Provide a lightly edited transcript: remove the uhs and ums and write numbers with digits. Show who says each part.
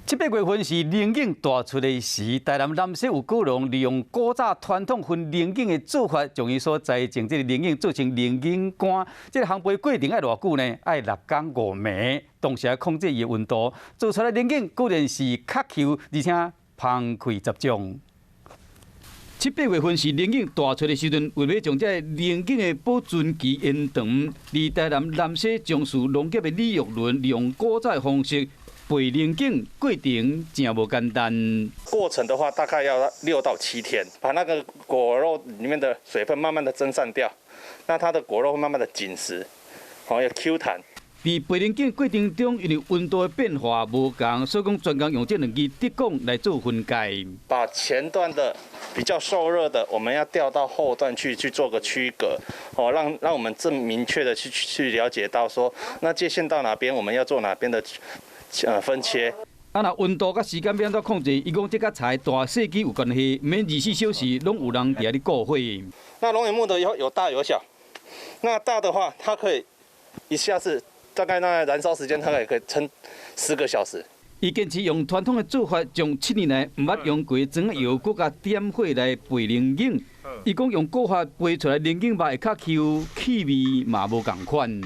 Speaker 1: 7、8月份是龙井大出的时，台南南西有古农利用古早传统分龙井的做法，将伊所栽种这个龙井做成龙井干。这个烘焙过程要偌久呢？要6天5暝，同时要控制伊的温度，做出来龙井固然是较 Q， 而且芳气十足。7、8月份是龙井大出的时阵，为了将这龙井的保存期延长，伫台南南西樟树农业的李玉伦利用古早的方式。培龙井过程真无简单，
Speaker 2: 过程的话大概要6到7天，把那个果肉里面的水分慢慢的蒸散掉，那它的果肉会慢慢的紧实，要 Q 弹。
Speaker 1: 伫培龙井过程中，因为温度的变化无同，所以讲专工用这2支铁管来做分解，
Speaker 2: 把前段的比较受热的，我们要调到后段去做个区隔，让我们更明确的去了解到说，那界限到哪边，我们要做哪边的。分切。
Speaker 1: 那温度甲时间要安怎控制？伊讲这甲菜大细机有关系，免24小时拢有人伫遐咧顾火。
Speaker 2: 那龙眼木的有大有小，那大的话，它可以一下子大概那燃烧时间大概可以撑10个小时。
Speaker 1: 伊坚持用传统的做法，将7年来毋捌用过庄油，佮加点火来焙龙井。伊讲用古法焙出来龙井肉会较 Q， 气味嘛无共款。